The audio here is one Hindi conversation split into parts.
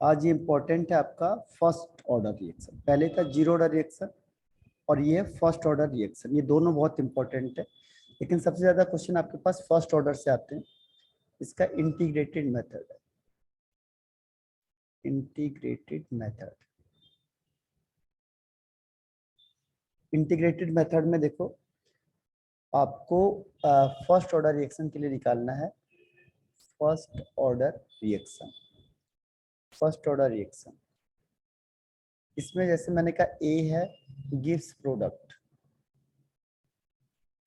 आज ये इंपॉर्टेंट है आपका फर्स्ट ऑर्डर रिएक्शन। पहले था जीरो ऑर्डर रिएक्शन और ये फर्स्ट ऑर्डर रिएक्शन। ये दोनों बहुत इंपॉर्टेंट है, लेकिन सबसे ज्यादा क्वेश्चन आपके पास फर्स्ट ऑर्डर से आते हैं। इसका इंटीग्रेटेड मेथड है, इंटीग्रेटेड मेथड। इंटीग्रेटेड मेथड में देखो, आपको फर्स्ट ऑर्डर रिएक्शन के लिए निकालना है first order reaction. First order reaction इसमें जैसे मैंने कहा ए है गिव्स प्रोडक्ट,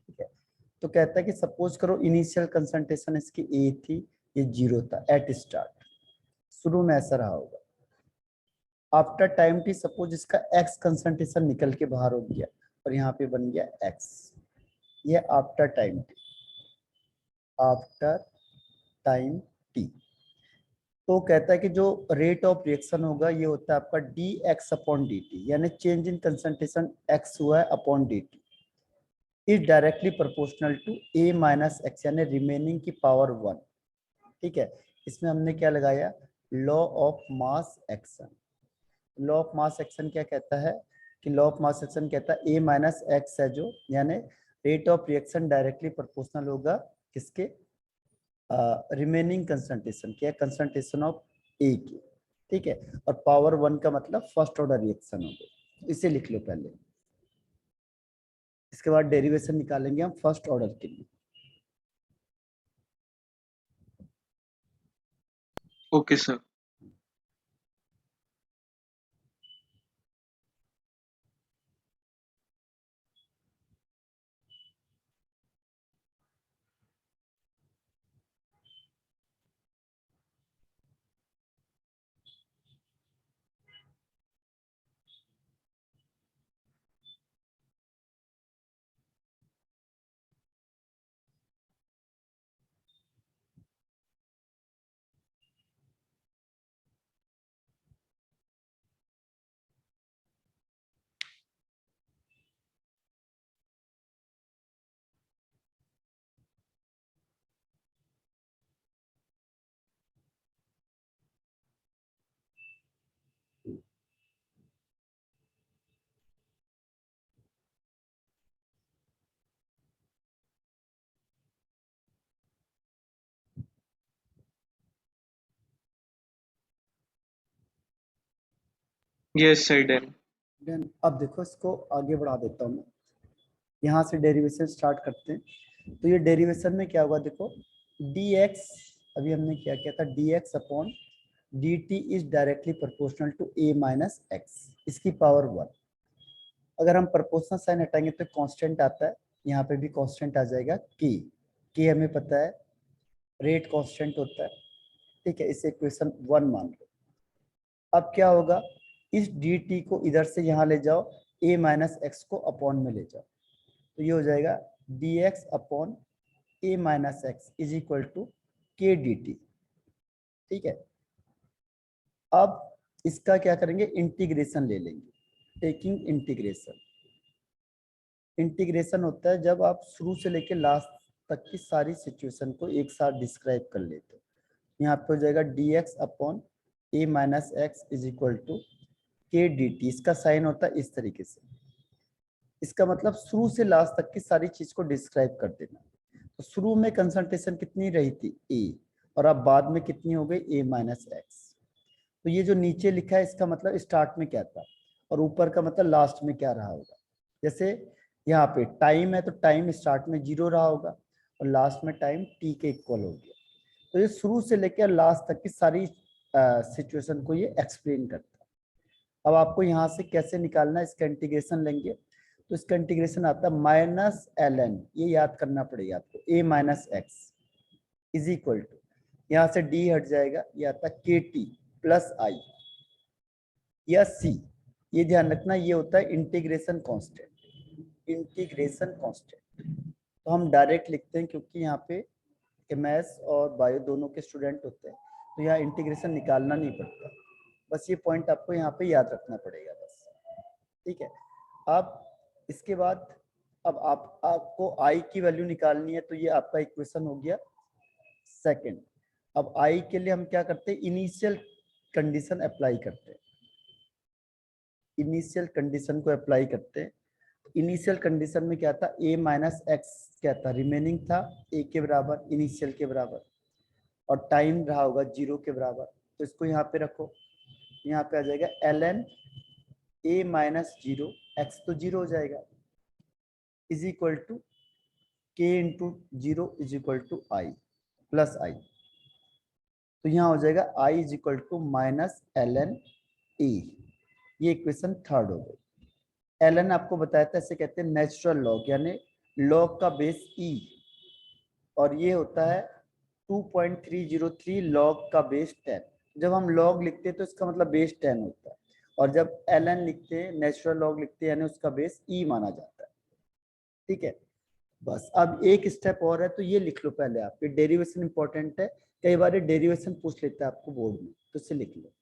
ठीक है। तो कहता है कि सपोज करो इनिशियल कंसंट्रेशन इसकी ए थी, ये जीरो था एट स्टार्ट, शुरू में ऐसा रहा होगा। आफ्टर टाइम टी सपोज इसका एक्स कंसंट्रेशन निकल के बाहर हो गया और यहाँ पे बन गया एक्स, ये after time T, after time T. तो कहता है कि जो रेट ऑफ रिएक्शन होगा ये होता है आपका d x upon d t, यानी चेंज इन कंसंट्रेशन एक्स हुआ है upon d t is directly proportional to a minus x, यानी रिमेनिंग की पावर 1, ठीक है। इसमें हमने क्या लगाया, law of mass action. Law of mass action क्या कहता है कि लॉ ऑफ मास एक्शन कहता है ए माइनस एक्स है जो, यानी rate of reaction directly proportional होगा किसके, रिमेनिंग कंसंट्रेशन क्या, कंसंट्रेशन ऑफ ए की, ठीक है। और पावर 1 का मतलब फर्स्ट ऑर्डर रिएक्शन हो गया, इसे लिख लो पहले। इसके बाद डेरिवेशन निकालेंगे हम फर्स्ट ऑर्डर के लिए। Okay sir. Yes sir, done. Then अब देखो इसको आगे बढ़ा देता हूँ मैं, यहाँ से डेरिवेशन स्टार्ट करते हैं। तो ये डेरिवेशन में क्या होगा देखो, डी एक्स, अभी हमने क्या किया था, d x upon d t is directly proportional to a minus x, इसकी पावर 1। अगर हम प्रोपोर्शनल साइन हटाएंगे तो कांस्टेंट आता है, यहाँ पे भी कांस्टेंट आ जाएगा के। के हमें पता है रेट कांस्टेंट होता है, ठीक है। इसे इक्वेशन 1 मान लो। अब क्या होगा, इस डी टी को इधर से यहाँ ले जाओ, ए माइनस एक्स को अपॉन में ले जाओ, तो ये हो जाएगा d x upon a minus x is equal to k d t, ठीक है। अब इसका क्या करेंगे, इंटीग्रेशन ले लेंगे, टेकिंग इंटीग्रेशन। इंटीग्रेशन होता है जब आप शुरू से लेकर लास्ट तक की सारी सिचुएशन को एक साथ डिस्क्राइब कर लेते हो। यहाँ पे हो जाएगा d x upon a minus x is equal to k d t. इसका साइन होता है इस तरीके से, इसका मतलब शुरू से लास्ट तक की सारी चीज को डिस्क्राइब कर देना। तो शुरू में कंसंट्रेशन कितनी रही थी ए, और अब बाद में कितनी हो गई ए माइनस एक्स। तो ये जो नीचे लिखा है इसका मतलब स्टार्ट में क्या था, और ऊपर का मतलब लास्ट में क्या रहा होगा। जैसे यहाँ पे टाइम है तो टाइम स्टार्ट में जीरो रहा होगा और लास्ट में टाइम टी के इक्वल हो गया। तो ये शुरू से लेकर लास्ट तक की सारी सिचुएशन को ये एक्सप्लेन करता है। अब आपको यहाँ से कैसे निकालना है, इसका इंटीग्रेशन लेंगे तो इसका इंटीग्रेशन आता है माइनस एल एन, ये याद करना पड़ेगा आपको, A minus x is equal to, यहाँ से डी हट जाएगा, ये आता है के टी प्लस आई या सी। ये ध्यान रखना, ये होता है इंटीग्रेशन कांस्टेंट, इंटीग्रेशन कांस्टेंट। तो हम डायरेक्ट लिखते हैं क्योंकि यहाँ पे मैथ्स और बायो दोनों के स्टूडेंट होते हैं, तो यहाँ इंटीग्रेशन निकालना नहीं पड़ता। बस ये पॉइंट आपको यहाँ पे याद रखना पड़ेगा बस, ठीक है। अब इसके बाद अब आपको आई की वैल्यू निकालनी है, तो ये आपका इक्वेशन हो गया सेकंड। अब आई के लिए हम क्या करते हैं, इनिशियल कंडीशन अप्लाई करते हैं, इनिशियल कंडीशन को अप्लाई करते हैं। इनिशियल कंडीशन में क्या था, a माइनस एक्स क्या था, रिमेनिंग था a के बराबर, इनिशियल के बराबर, और टाइम रहा होगा 0 के बराबर। तो इसको यहाँ पे रखो, यहाँ पे आ जाएगा ln a माइनस 0, एक्स तो 0 हो जाएगा, is equal to k into 0 is equal to I plus I. तो यहाँ हो जाएगा i is equal to minus ln a, ये इक्वेशन थर्ड हो गई। ln आपको बताया था, इसे कहते हैं नेचुरल लॉग, यानी लॉग का बेस e, और ये होता है 2.303 लॉग का बेस 10। जब हम लॉग लिखते हैं तो इसका मतलब बेस 10 होता है, और जब ln लिखते हैं, नेचुरल लॉग लिखते हैं, यानी उसका बेस e माना जाता है। ठीक है, बस अब एक स्टेप और है, तो ये लिख लो पहले आप, ये डेरिवेशन इंपॉर्टेंट है, कई बार ये डेरिवेशन पूछ लेता है आपको बोर्ड में, तो इसे लिख लो।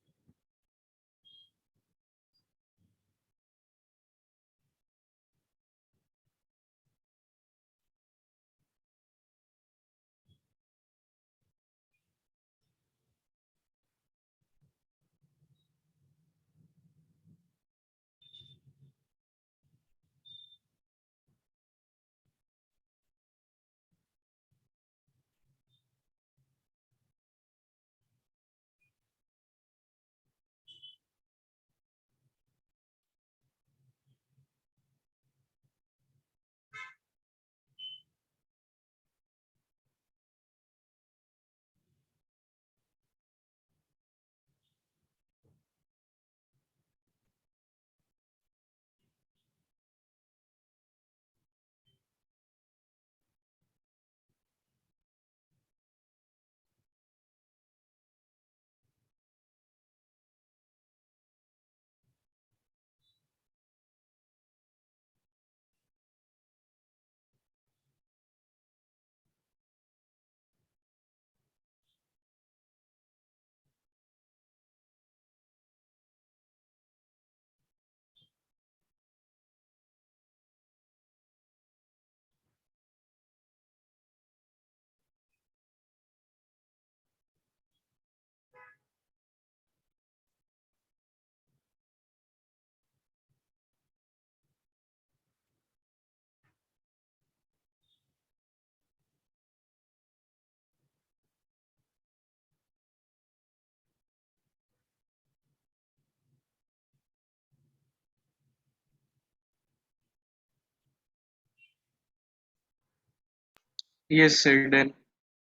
Yes, sir, done.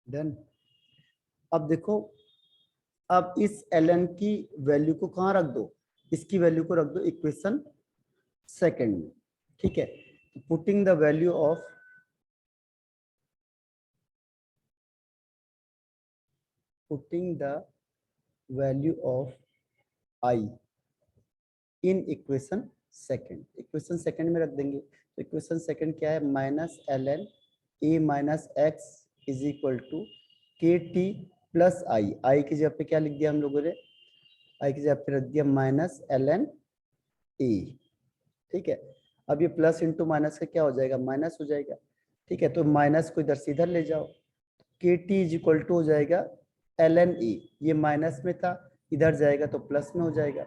डन। अब देखो, अब इस ln की वैल्यू को कहाँ रख दो, इसकी वैल्यू को रख दो इक्वेशन सेकंड में। ठीक है, putting the value of, putting the value of i in equation second, equation second में रख देंगे। तो इक्वेशन सेकंड क्या है, minus ln a minus x is equal to के टी प्लस आई, आई की जगह पे क्या लिख दिया हम लोगों ने, आई की जगह पे रख दिया माइनस ln a। ठीक है, अब ये प्लस इंटू माइनस का क्या हो जाएगा, माइनस हो जाएगा। ठीक है, तो माइनस को इधर से इधर ले जाओ, के टी इज इक्वल टू हो जाएगा ln a, ये माइनस में था, इधर जाएगा तो प्लस में हो जाएगा,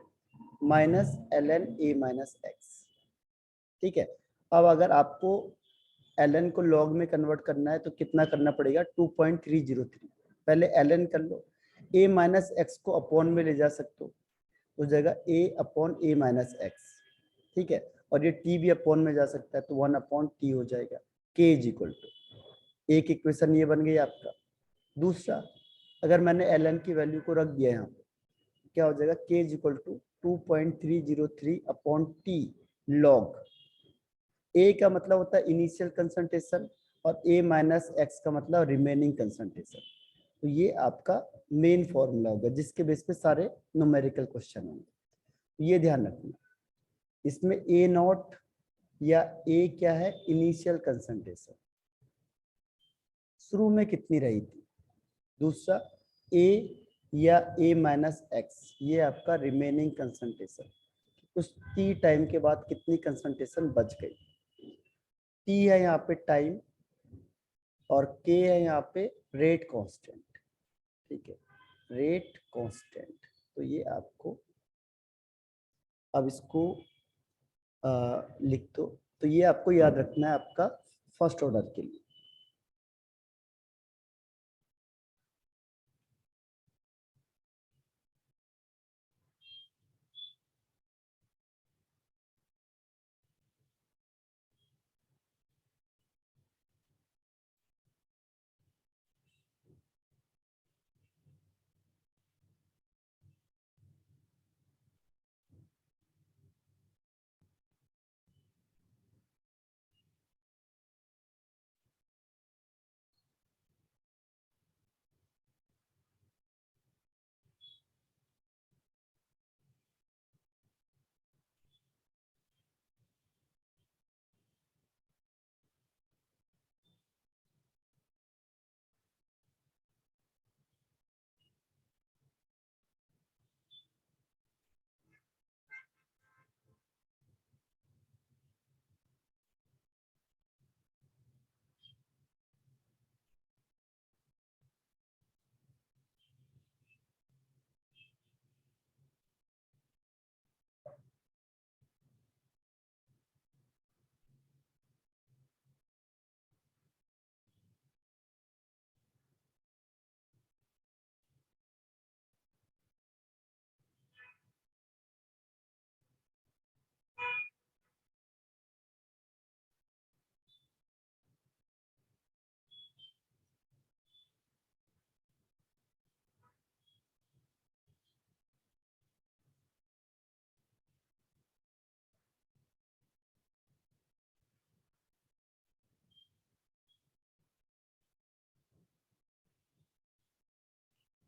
minus ln a minus x. ठीक है, अब अगर आपको ln को log में कन्वर्ट करना है तो कितना करना पड़ेगा, 2.303। पहले ln कर लो, a माइनस एक्स को अपॉन में ले जा सकते हो जाएगा a upon a minus x. ठीक है, और ये t भी अपॉन में जा सकता है, तो 1 अपॉन t हो जाएगा, k इज इक्वल टू, एक इक्वेशन ये बन गई आपका। दूसरा, अगर मैंने ln की वैल्यू को रख दिया यहाँ पे, क्या हो जाएगा, k is equal to 2.303 upon t log, a का मतलब होता है इनिशियल कंसंट्रेशन, और a माइनस एक्स का मतलब रिमेनिंग कंसंट्रेशन। तो ये आपका मेन फॉर्मूला होगा, जिसके बेस पे सारे न्यूमेरिकल क्वेश्चन होंगे। तो ये ध्यान रखना, इसमें a नॉट या a क्या है, इनिशियल कंसंट्रेशन शुरू में कितनी रही थी। दूसरा, a या a माइनस एक्स, ये आपका रिमेनिंग कंसंट्रेशन, उस t टाइम के बाद कितनी कंसंट्रेशन बच गई। t है यहाँ पे टाइम, और k है यहाँ पे रेट कांस्टेंट। ठीक है, रेट कांस्टेंट। तो ये आपको अब इसको लिख दो। तो ये आपको याद रखना है आपका फर्स्ट ऑर्डर के लिए।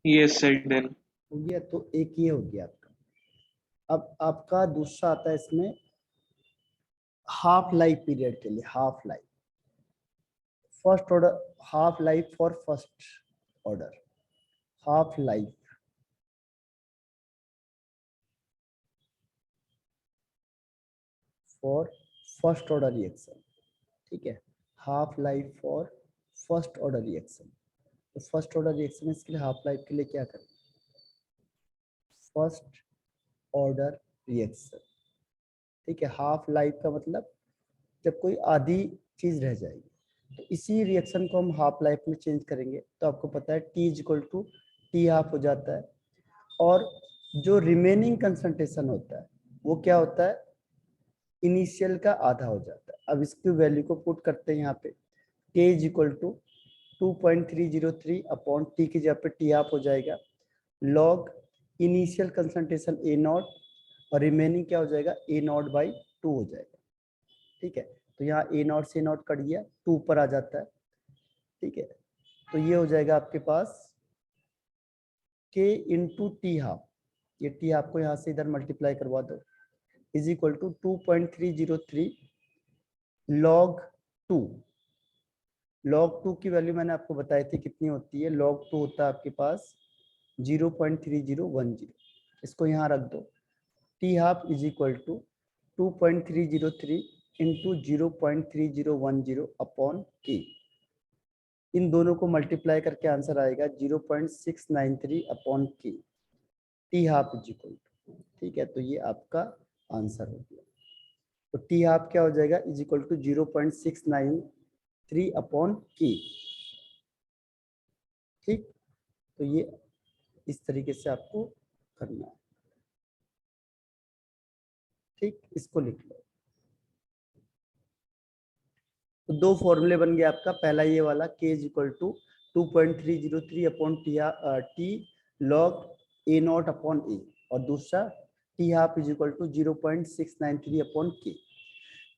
Yes, sir, done. हो गया, तो एक ये हो गया आपका। अब आपका दूसरा आता है इसमें हाफ लाइफ पीरियड के लिए। Half life first order, half life for first order, half life for first order reaction. ठीक है, half life for first order reaction. तो फर्स्ट ऑर्डर रिएक्शन इसके लिए हाफ लाइफ के लिए क्या करें, फर्स्ट ऑर्डर रिएक्शन। ठीक है, हाफ लाइफ का मतलब जब कोई आधी चीज रह जाएगी, तो इसी रिएक्शन को हम हाफ लाइफ में चेंज करेंगे। तो आपको पता है t is equal to t half हो जाता है, और जो रिमेनिंग कंसंट्रेशन होता है वो क्या होता है, इनिशियल का आधा हो जाता है। अब इसकी वैल्यू को पुट करते हैं यहाँ पे, k is equal to 2.303 upon t की जगह पे टी हाफ हो जाएगा, log initial concentration a naught, और रिमेनिंग क्या हो जाएगा, ए नॉट बाई 2 हो जाएगा। ठीक है, तो यहाँ ए नॉट से नॉट कट गया, 2 पर आ जाता है। ठीक है, तो ये हो जाएगा आपके पास k इंटू टी हाफ, ये टी हाफ को यहाँ से इधर मल्टीप्लाई करवा दो, is equal to 2.303 log 2। Log 2 की वैल्यू मैंने आपको बताई थी कितनी होती है, लॉग 2 होता है आपके पास 0.3010। इसको यहाँ रख दो, t half is equal to 2.303 into 0.3010 upon k. इन दोनों को मल्टीप्लाई करके आंसर आएगा 0.693 upon k, t half is equal to. ठीक है, तो ये आपका आंसर हो गया। तो टी हाफ क्या हो जाएगा, इज इक्वल टू 0.693 अपॉन के। ठीक, तो ये इस तरीके से आपको करना है। ठीक, इसको लिख लो। तो दो फॉर्मूले बन गए आपका, पहला ये वाला k is equal to 2.303 upon T log A not upon A, और दूसरा T half is equal to 0.693 upon K.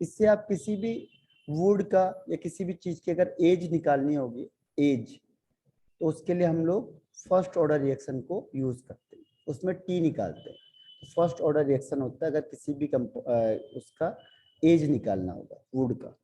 इससे आप किसी भी वुड का या किसी भी चीज की अगर एज निकालनी होगी, एज, तो उसके लिए हम लोग फर्स्ट ऑर्डर रिएक्शन को यूज करते हैं, उसमें टी निकालते हैं। फर्स्ट ऑर्डर रिएक्शन होता है अगर किसी भी उसका एज निकालना होगा वुड का।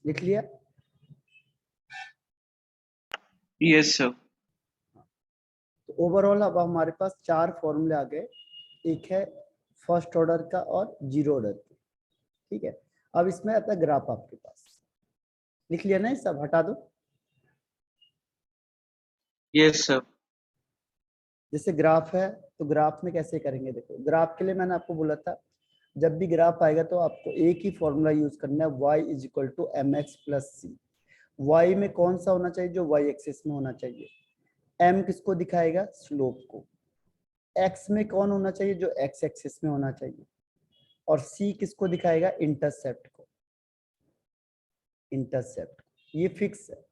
लिख लिया? Yes, sir. तो ओवरऑल अब हमारे पास 4 फॉर्मूले आ गए, एक है फर्स्ट ऑर्डर का और जीरो ऑर्डर का, ठीक है। अब इसमें आता है ग्राफ आपके पास, लिख लिया ना, ये सब हटा दो। Yes, sir. जैसे ग्राफ है तो ग्राफ में कैसे करेंगे, देखो ग्राफ के लिए मैंने आपको बोला था जब भी ग्राफ आएगा तो आपको एक ही फॉर्मूला यूज करना है, y is equal to m x plus c. Y में कौन सा होना चाहिए, जो वाई एक्सिस में होना चाहिए। m किसको दिखाएगा, स्लोप को। x में कौन होना चाहिए, जो x एक्सिस में होना चाहिए। और c किसको दिखाएगा, इंटरसेप्ट को। इंटरसेप्ट ये फिक्स है।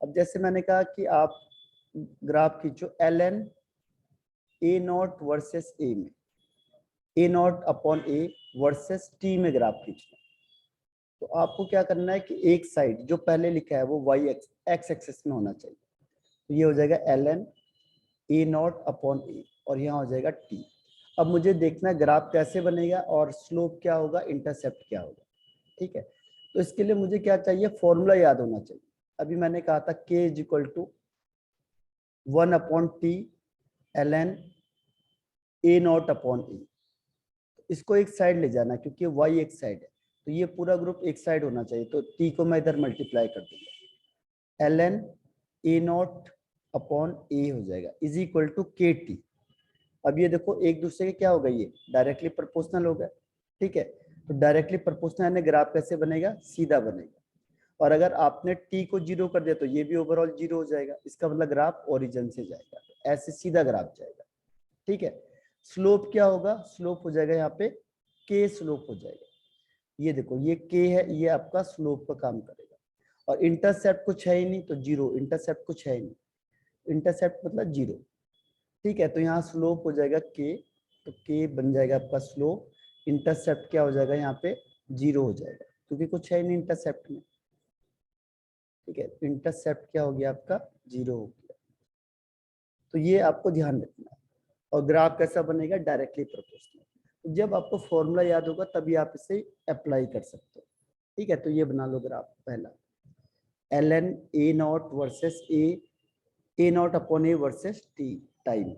अब जैसे मैंने कहा कि आप ग्राफ खींचो L N A not versus A में, A not upon A versus T में ग्राफ खींचना, तो आपको क्या करना है कि एक साइड जो पहले लिखा है वो वाई एक्स एक्सिस में होना चाहिए, तो ये हो जाएगा L N A not upon A और यहाँ हो जाएगा टी। अब मुझे देखना है ग्राफ कैसे बनेगा और स्लोप क्या होगा, इंटरसेप्ट क्या होगा, ठीक है। तो इसके लिए मुझे क्या चाहिए, फॉर्मूला याद होना चाहिए। अभी मैंने कहा था k is equal to 1 upon T L N A not upon A. इसको एक साइड ले जाना क्योंकि y एक साइड है, तो ये पूरा ग्रुप एक साइड होना चाहिए, तो t को मैं इधर मल्टीप्लाई कर दूंगा, L N A not upon A हो जाएगा इज इक्वल टू के टी। अब ये देखो एक दूसरे के क्या होगा, ये डायरेक्टली प्रोपोर्शनल होगा, ठीक है। तो डायरेक्टली प्रोपोर्शनल यानी ग्राफ कैसे बनेगा, सीधा बनेगा। और अगर आपने t को जीरो कर दिया तो ये भी ओवरऑल जीरो हो जाएगा, इसका मतलब ग्राफ ओरिजिन से जाएगा, तो ऐसे सीधा ग्राफ जाएगा, ठीक है। स्लोप क्या होगा, स्लोप हो जाएगा यहाँ पे k स्लोप हो जाएगा। ये देखो ये k है, ये आपका स्लोप का काम करेगा। और इंटरसेप्ट कुछ है ही नहीं तो जीरो, इंटरसेप्ट कुछ है ही नहीं, इंटरसेप्ट मतलब जीरो, ठीक है। तो यहाँ स्लोप हो जाएगा k, तो k बन जाएगा आपका स्लोप। इंटरसेप्ट क्या हो जाएगा, यहाँ पे जीरो हो जाएगा क्योंकि कुछ है ही नहीं इंटरसेप्ट में, ठीक है। इंटरसेप्ट क्या हो गया आपका, जीरो हो गया। तो ये आपको ध्यान रखना है। और ग्राफ कैसा बनेगा, डायरेक्टली प्रोपोर्शनल। तो जब आपको फॉर्मूला याद होगा तभी आप इसे अप्लाई कर सकते हो, ठीक है। तो ये बना लो ग्राफ पहला, l N A not versus a not upon A versus t time.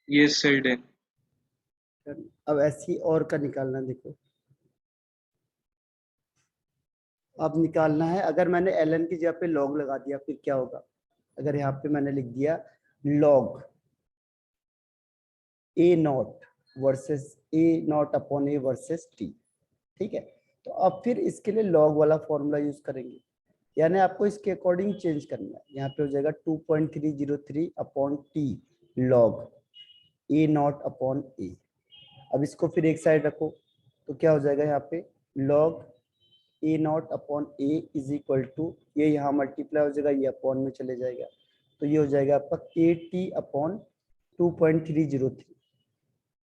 Yes, sir. Then. अब ऐसी और का निकालना, देखो अब निकालना है। अगर मैंने एल एन की जगह पे लॉग लगा दिया फिर क्या होगा, अगर यहाँ पे मैंने लिख दिया log A not versus a not upon A versus T, ठीक है। तो अब फिर इसके लिए लॉग वाला फॉर्मूला यूज करेंगे, यानी आपको इसके अकॉर्डिंग चेंज करना है। यहाँ पे हो जाएगा 2.303 upon T log A not upon A. अब इसको फिर एक साइड रखो तो क्या हो जाएगा, यहाँ पे log A not upon a is equal to, ये यहाँ मल्टीप्लाई हो जाएगा, ये अपॉन में चले जाएगा, तो ये हो जाएगा आपका के टी अपॉन 2.303।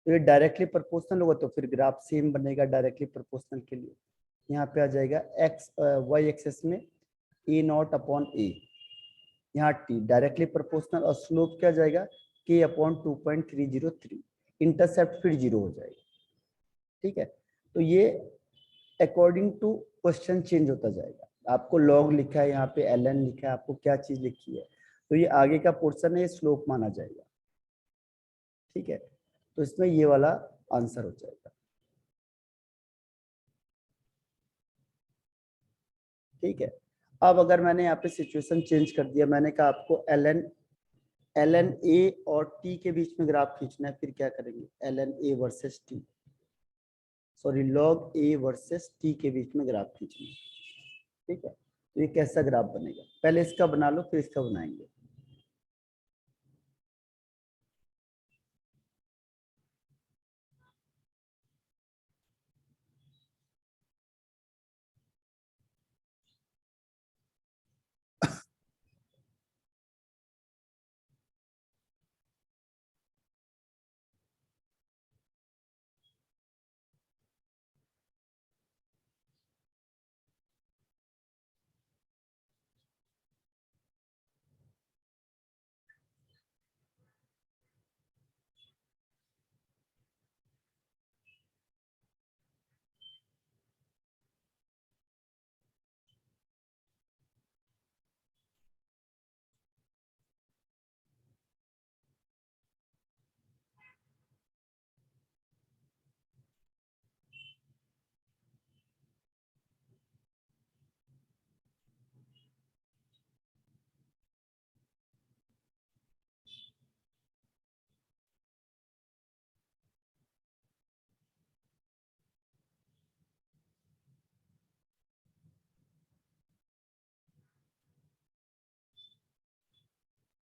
तो ये डायरेक्टली प्रोपोर्शनल होगा तो फिर ग्राफ सेम बनेगा डायरेक्टली प्रोपोर्शनल के लिए। यहाँ पे आ जाएगा एक्स वाई एक्सेस में ए नॉट अपॉन ए, यहाँ टी डायरेक्टली प्रोपोर्शनल और स्लोप क्या जाएगा k अपॉन 2.303, इंटरसेप्ट फिर 0 हो जाएगा। ठीक है, तो ये अकॉर्डिंग टू क्वेश्चन चेंज होता जाएगा। आपको लॉग लिखा है, यहाँ पे ln लिखा है, आपको क्या चीज लिखी है, तो ये आगे का पोर्शन है, ये स्लोप माना जाएगा। ठीक है, तो इसमें ये वाला आंसर हो जाएगा। ठीक है, अब अगर मैंने यहाँ पे सिचुएशन चेंज कर दिया, मैंने कहा आपको ln a और t के बीच में ग्राफ खींचना है, फिर क्या करेंगे, ln a versus t, sorry log a versus t के बीच में ग्राफ खींचना है। ठीक है, तो ये कैसा ग्राफ बनेगा, पहले इसका बना लो फिर इसका बनाएंगे।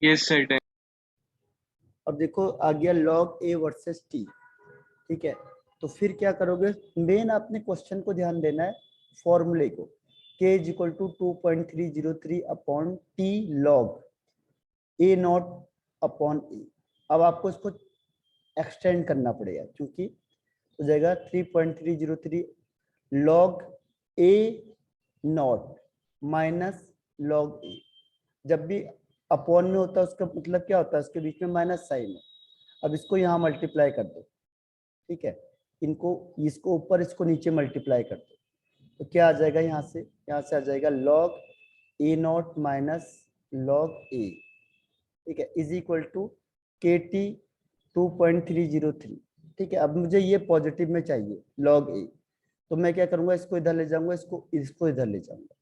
Yes, certain. अब देखो आ गया log a वर्सेस t। ठीक है, तो फिर क्या करोगे, मेन आपने क्वेश्चन को ध्यान देना है, फॉर्मूले को, k is equal to 2.303 upon T log A not upon A. अब आपको इसको एक्सटेंड करना पड़ेगा, क्योंकि हो जाएगा 3.303 log A not minus log A. जब भी अपॉन में होता है उसका मतलब क्या होता है, उसके बीच में माइनस साइन है। अब इसको यहाँ मल्टीप्लाई कर दो। ठीक है, इनको इसको ऊपर इसको नीचे मल्टीप्लाई कर दो, तो क्या आ जाएगा, यहाँ से आ जाएगा log A not minus log A. ठीक है, इज इक्वल टू के टी 2.303। ठीक है, अब मुझे ये पॉजिटिव में चाहिए लॉग ए, तो मैं क्या करूंगा, इसको इधर ले जाऊंगा, इसको इधर ले जाऊंगा,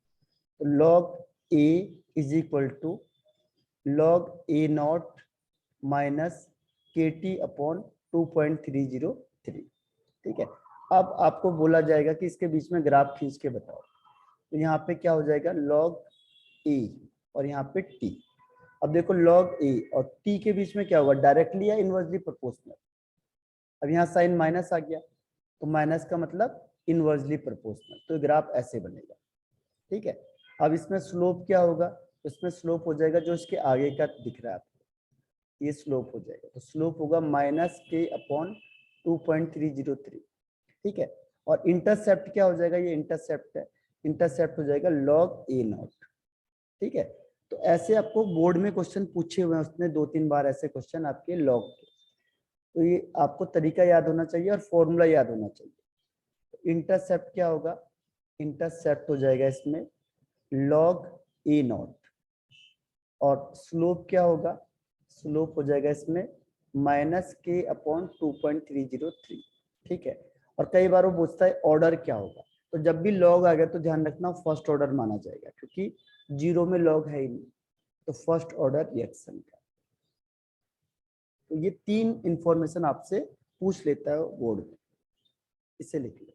तो log a is equal to log A not minus k t upon 2.303। ठीक है, अब आपको बोला जाएगा कि इसके बीच में ग्राफ खींच के बताओ, तो यहाँ पे क्या हो जाएगा, लॉग ए और यहाँ पे टी। अब देखो लॉग ए और टी के बीच में क्या होगा, डायरेक्टली या इनवर्सली प्रोपोर्शनल। अब यहाँ साइन माइनस आ गया, तो माइनस का मतलब इनवर्सली प्रोपोर्शनल, तो ग्राफ ऐसे बनेगा। ठीक है, अब इसमें स्लोप क्या होगा, इसमें स्लोप हो जाएगा जो इसके आगे का दिख रहा है आपको, ये स्लोप हो जाएगा, तो स्लोप होगा माइनस के अपॉन 2.303। ठीक है, और इंटरसेप्ट क्या हो जाएगा, ये इंटरसेप्ट है, इंटरसेप्ट हो जाएगा लॉग ए नॉट। ठीक है, तो ऐसे आपको बोर्ड में क्वेश्चन पूछे हुए हैं, उसने 2-3 बार ऐसे क्वेश्चन आपके लॉग के, तो ये आपको तरीका याद होना चाहिए और फॉर्मूला याद होना चाहिए। तो इंटरसेप्ट क्या होगा, इंटरसेप्ट हो जाएगा इसमें लॉग ए नॉट, और स्लोप क्या होगा, स्लोप हो जाएगा इसमें माइनस के अपॉन 2.303। ठीक है, और कई बार वो पूछता है ऑर्डर क्या होगा, तो जब भी लॉग आ गया तो ध्यान रखना फर्स्ट ऑर्डर माना जाएगा, क्योंकि जीरो में लॉग है ही नहीं, तो फर्स्ट ऑर्डर रिएक्शन का। तो ये 3 इंफॉर्मेशन आपसे पूछ लेता है बोर्ड में, इसे लिख लो।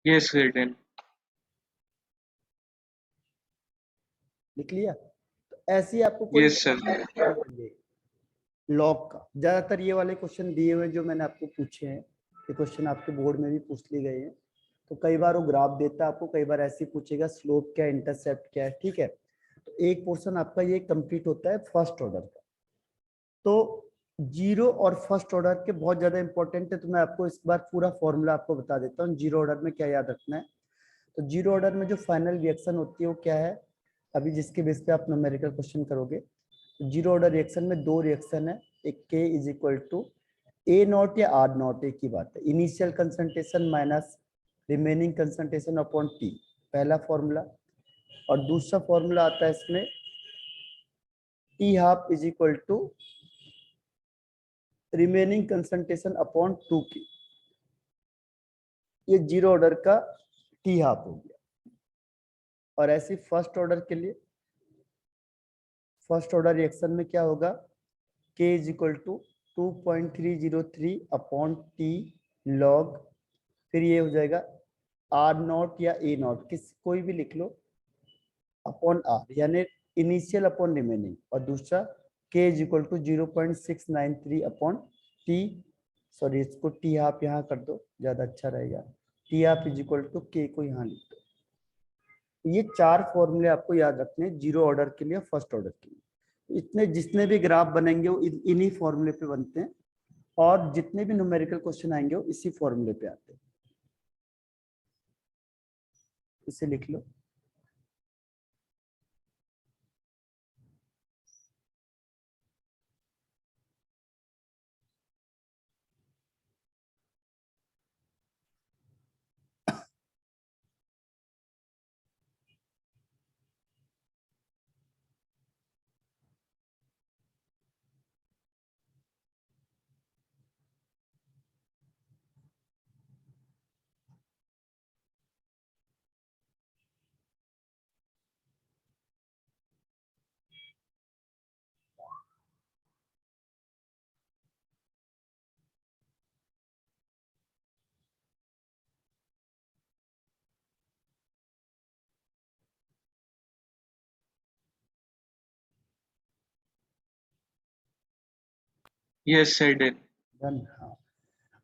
Yes, certain. लिख लिया, तो ऐसे ही आपको कोई Yes, sir. मिलेगा, लॉग का। ज्यादातर ये वाले क्वेश्चन दिए हुए जो मैंने आपको पूछे हैं, ये क्वेश्चन आपके बोर्ड में भी पूछ लिए गए हैं। तो कई बार वो ग्राफ देता है आपको, कई बार ऐसे पूछेगा स्लोप क्या है, इंटरसेप्ट क्या है, ठीक है। तो एक पोर्शन आपका ये कंप्लीट होता है फर्स्ट ऑर्डर का। तो जीरो और फर्स्ट ऑर्डर के बहुत ज्यादा इंपॉर्टेंट है, तो मैं आपको इस बार पूरा फॉर्मूला आपको बता देता हूँ। जीरो ऑर्डर में क्या याद रखना है, तो जीरो ऑर्डर में जो फाइनल रिएक्शन होती है वो क्या है, अभी जिसके बेस पे आप न्यूमेरिकल क्वेश्चन करोगे। जीरो ऑर्डर रिएक्शन में दो रिएक्शन है, एक k is equal to a naught या आर नॉट, एक ही बात है, initial concentration minus remaining concentration upon t, पहला फॉर्मूला। और दूसरा फॉर्मूला आता है इसमें t half is equal to remaining concentration upon two k. ये जीरो ऑर्डर का टी हाफ हो गया। और ऐसे फर्स्ट ऑर्डर के लिए, फर्स्ट ऑर्डर रिएक्शन में क्या होगा, k is equal to 2.303 upon T log, फिर ये हो जाएगा आर नॉट या ए नॉट, किस कोई भी लिख लो, अपॉन आर, यानी इनिशियल अपॉन रिमेनिंग। और दूसरा k is equal to 0.693 upon t, sorry इसको टी हाफ यहाँ कर दो, ज्यादा अच्छा रहेगा, t half is equal to k को यहाँ लिख दो। ये चार फॉर्मूले आपको याद रखने हैं जीरो ऑर्डर के लिए, फर्स्ट ऑर्डर के लिए। इतने जितने भी ग्राफ बनेंगे वो इन्हीं फॉर्मूले पे बनते हैं, और जितने भी न्यूमेरिकल क्वेश्चन आएंगे वो इसी फॉर्मूले पे आते हैं। इसे लिख लो। Yes, I did. डन, हाँ।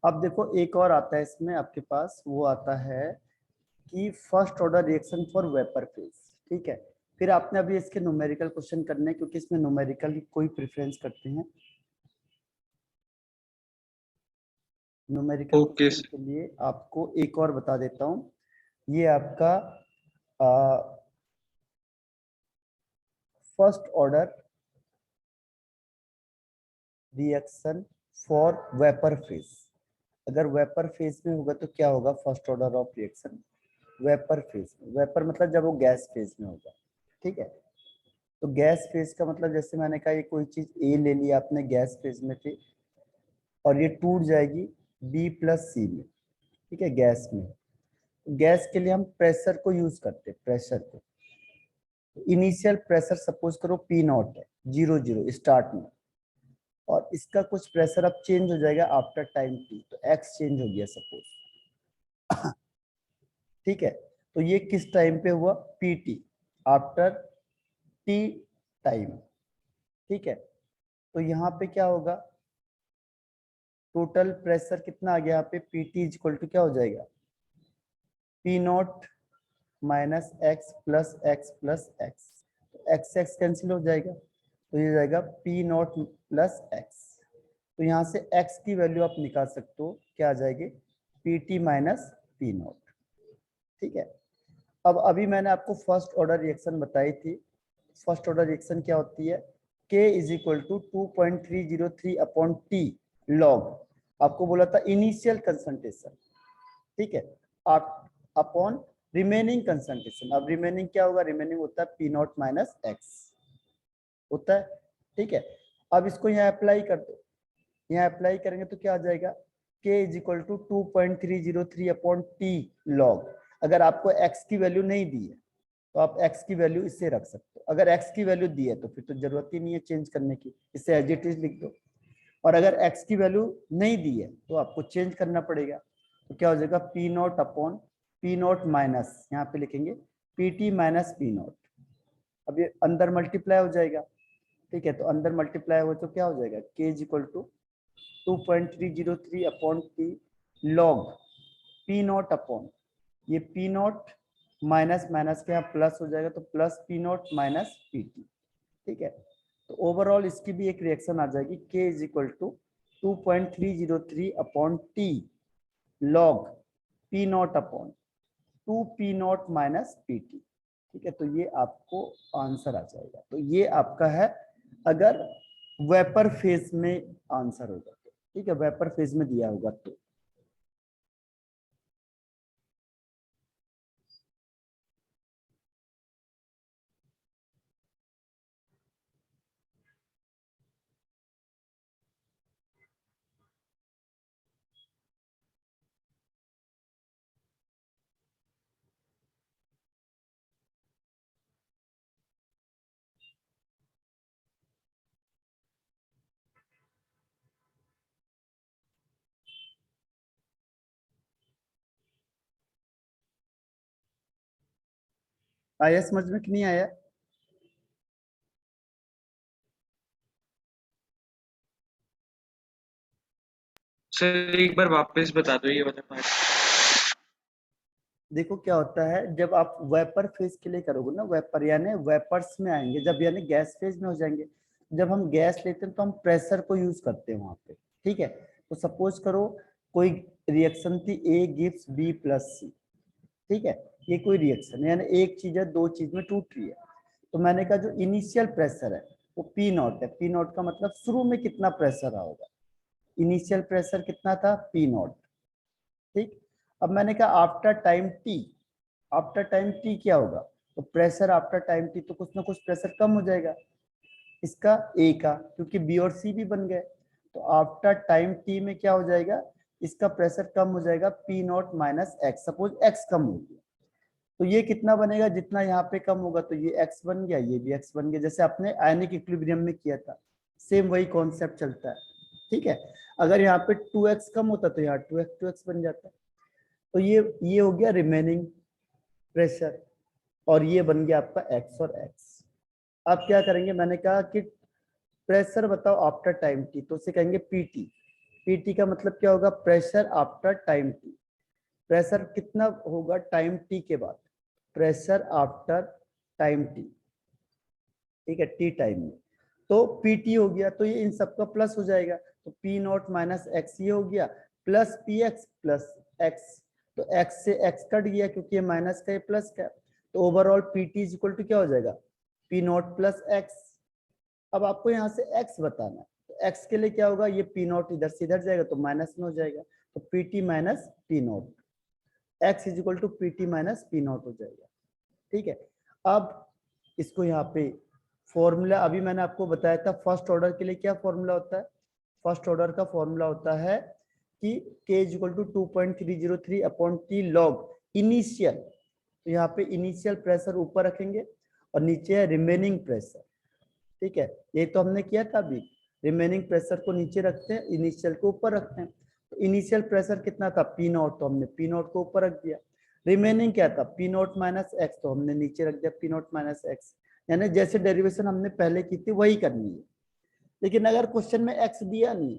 अब देखो एक और आता है इसमें आपके पास, वो आता है कि first order reaction for vapour phase, ठीक है। फिर आपने अभी इसके न्यूमेरिकल क्वेश्चन करने हैं, क्योंकि इसमें न्यूमेरिकल की कोई प्रेफरेंस करते हैं। Numerical Okay, question sir. के लिए आपको एक और बता देता हूँ, ये आपका first order reaction for vapour phase. अगर वेपर फेज में होगा तो क्या होगा, first order of reaction vapour phase में, वेपर मतलब जब वो गैस फेज में होगा, ठीक है। तो गैस फेज का मतलब, जैसे मैंने कहा ये कोई चीज ए ले लिया आपने, गैस फेज में थी, और ये टूट जाएगी बी प्लस सी में, ठीक है, गैस में। गैस के लिए हम प्रेशर को यूज करते हैं, प्रेशर को। इनिशियल प्रेशर सपोज करो पी नॉट है, 0 0 स्टार्ट में, और इसका कुछ प्रेशर अब चेंज हो जाएगा आफ्टर टाइम टी, तो एक्स चेंज हो गया सपोज, ठीक है। तो ये किस टाइम पे हुआ, P T, after T time, ठीक है। तो यहाँ पे क्या होगा, टोटल प्रेशर कितना आ गया यहाँ पे, p t is equal to क्या हो जाएगा, P not minus x plus x plus x, x x cancel हो जाएगा, तो ये जाएगा पी नॉट प्लस एक्स। तो यहाँ से x की वैल्यू आप निकाल सकते हो, क्या आ जाएगी, P t minus p not, ठीक है। अब अभी मैंने आपको फर्स्ट ऑर्डर रिएक्शन बताई थी। फर्स्ट ऑर्डर रिएक्शन क्या होती है, k is equal to 2.303 upon T log, आपको बोला था इनिशियल कंसंट्रेशन, ठीक है, आप अपॉन रिमेनिंग कंसंट्रेशन। अब रिमेनिंग क्या होगा, रिमेनिंग होता है पी नॉट माइनस एक्स होता है, ठीक है। अब इसको यहाँ अप्लाई कर दो, यहाँ अप्लाई करेंगे तो क्या आ जाएगा, k is equal to 2.303 upon T log. अगर आपको x की वैल्यू नहीं दी है तो आप x की वैल्यू इससे रख सकते हो, अगर x की वैल्यू दी है तो फिर तो जरूरत ही नहीं है चेंज करने की, इससे एज इट इज लिख दो। और अगर x की वैल्यू नहीं दी है तो आपको चेंज करना पड़ेगा, तो क्या हो जाएगा, P naught upon P not minus, यहाँ पे लिखेंगे P t minus p not. अब ये अंदर मल्टीप्लाई हो जाएगा, ठीक है, तो अंदर मल्टीप्लाई हो तो क्या हो जाएगा, k is equal to 2.303 upon T log p naught upon ये पी नॉट माइनस माइनस के यहाँ प्लस हो जाएगा, तो plus p not minus p t. ठीक है, तो ओवरऑल इसकी भी एक रिएक्शन आ जाएगी, k is equal to 2.303 upon T log p naught upon 2 p not minus p t. ठीक है, तो ये आपको आंसर आ जाएगा। तो ये आपका है अगर वेपर फेज में आंसर होगा तो। ठीक है, वेपर फेज में दिया होगा तो। आया समझ में कि नहीं आया? सर एक बार वापस बता दो ये वाला पार्ट। देखो क्या होता है, जब आप वेपर फेज के लिए करोगे ना, वेपर यानी वेपर्स में आएंगे, जब यानी गैस फेज में हो जाएंगे। जब हम गैस लेते हैं तो हम प्रेशर को यूज करते हैं वहां पे। ठीक है, तो सपोज करो कोई रिएक्शन थी, ए गिव्स बी प्लस सी। ठीक है, ये कोई रिएक्शन यानी एक चीज है दो चीज में टूट रही है। तो मैंने कहा जो इनिशियल प्रेशर है वो पी नॉट है। पी नॉट का मतलब शुरू में कितना प्रेशर रहा होगा, इनिशियल प्रेशर कितना था, पी नॉट। ठीक, अब मैंने कहा after time T, after time T क्या होगा, तो प्रेशर आफ्टर टाइम टी तो कुछ ना कुछ प्रेशर कम हो जाएगा इसका, ए का, क्योंकि बी और सी भी बन गए। तो आफ्टर टाइम टी में क्या हो जाएगा, इसका प्रेशर कम हो जाएगा, P not minus X. Suppose X कम हो गया तो ये कितना बनेगा, जितना यहाँ पे कम होगा तो ये एक्स बन गया, ये भी एक्स बन गया, जैसे आपने आयनिक इक्विलिब्रियम में किया था। सेम वही कॉन्सेप्ट चलता है। ठीक है, अगर यहाँ पे 2x कम होता तो यहाँ 2x बन जाता। तो ये हो गया रिमेनिंग प्रेशर, और ये बन गया आपका x और x। अब क्या करेंगे, मैंने कहा कि प्रेशर बताओ आफ्टर टाइम टी, तो उसे कहेंगे पीटी। पीटी का मतलब क्या होगा, pressure after time T. Pressure कितना होगा टाइम टी के बाद, प्रेशर आफ्टर टाइम टी। ठीक है, टी टाइम में। तो पीटी हो गया, तो ये इन सबका प्लस हो जाएगा, तो पी नॉट माइनस एक्स ये हो गया, plus p x plus x. तो एक्स से एक्स कट गया क्योंकि ये माइनस का, ये प्लस का। तो overall p t is equal to क्या हो जाएगा, पी नॉट प्लस एक्स। अब आपको यहाँ से x बताना है, तो x के लिए क्या होगा, ये पी नॉट इधर से इधर जाएगा तो माइनस में हो जाएगा, तो p t minus p naught, x is equal to p t minus p naught हो जाएगा। ठीक है, अब इसको यहाँ पे फॉर्मूला अभी मैंने आपको बताया था, फर्स्ट ऑर्डर के लिए क्या फॉर्मूला होता है, फर्स्ट ऑर्डर का फॉर्मूला होता है कि k is equal to 2.303 upon T log initial. तो यहाँ पे इनिशियल प्रेशर ऊपर रखेंगे और नीचे है रिमेनिंग प्रेशर। ठीक है, ये तो हमने किया था अभी, रिमेनिंग प्रेशर को नीचे रखते हैं, इनिशियल को ऊपर रखते हैं। तो इनिशियल प्रेशर कितना था, पी नॉट, तो हमने पी नॉट को ऊपर रख दिया। रिमेनिंग क्या था, पी नॉट माइनस एक्स, तो हमने नीचे रख दिया पी नॉट माइनस एक्स। यानी जैसे डेरिवेशन हमने पहले की थी वही करनी है। लेकिन अगर क्वेश्चन में एक्स दिया नहीं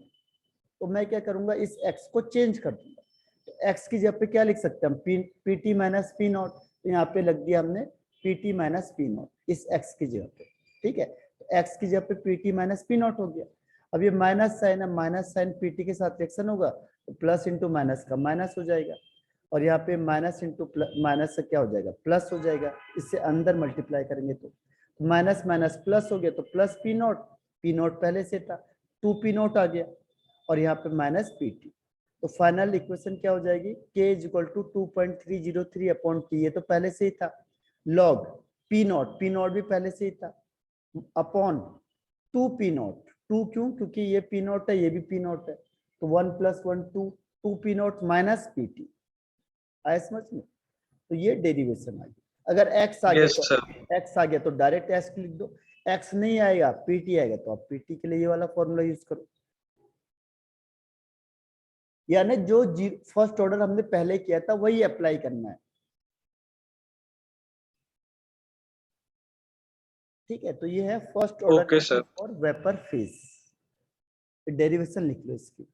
तो मैं क्या करूंगा, इस एक्स को चेंज कर दूंगा। तो एक्स की जगह पे क्या लिख सकते हैं हम, P t minus p not. तो यहाँ पे लग दिया हमने P t minus p not इस एक्स की जगह पे। ठीक है, तो एक्स की जगह पे p t minus p naught हो गया। अब ये माइनस साइन है, माइनस साइन पी टी के साथ रिएक्शन होगा तो प्लस इंटू माइनस का माइनस हो जाएगा, और यहाँ पे माइनस इंटू माइनस से क्या हो जाएगा, प्लस हो जाएगा। इससे अंदर मल्टीप्लाई करेंगे तो माइनस माइनस प्लस हो गया, तो प्लस पी नॉट पहले से था, 2 पी नॉट आ गया, और यहाँ पे माइनस पी टी। तो फाइनल इक्वेशन क्या हो जाएगी, k is equal to 2.303 upon t, ये तो पहले से ही था, लॉग पी नॉट भी पहले से ही था, अपॉन 2 पी नॉट। 2 क्यों, क्योंकि ये पी नॉट है, ये भी पी नॉट है, तो 1 + 1 2, 2 p not minus p T. आया समझ में? तो ये डेरिवेशन आ गई। अगर x आ गया यस तो सर। x आ गया तो डायरेक्ट x लिख दो, x नहीं आएगा पीटी आएगा तो आप पीटी के लिए ये वाला फॉर्मूला यूज करो। यानी जो फर्स्ट ऑर्डर हमने पहले किया था वही अप्लाई करना है। ठीक है, तो ये है first order okay sir. For vapour phase, derivation लिख लो इसकी।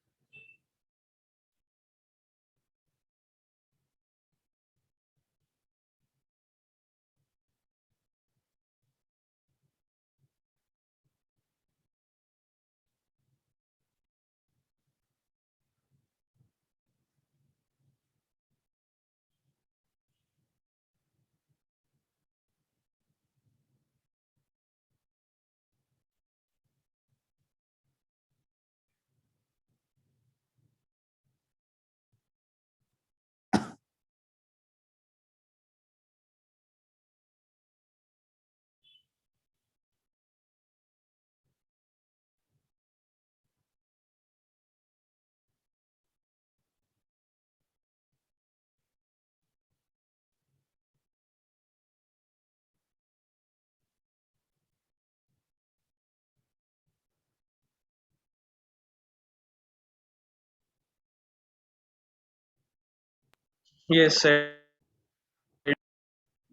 Yes sir.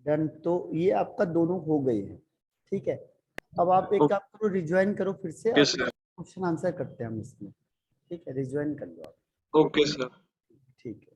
डन, तो ये आपका दोनों हो गए हैं। ठीक है, अब आप एक काम करो, रिज्वाइन करो फिर से, ओके अब सर। क्वेश्चन आंसर करते हैं हम इसमें। ठीक है, रिज्वाइन कर लो आप। Okay sir. ठीक है।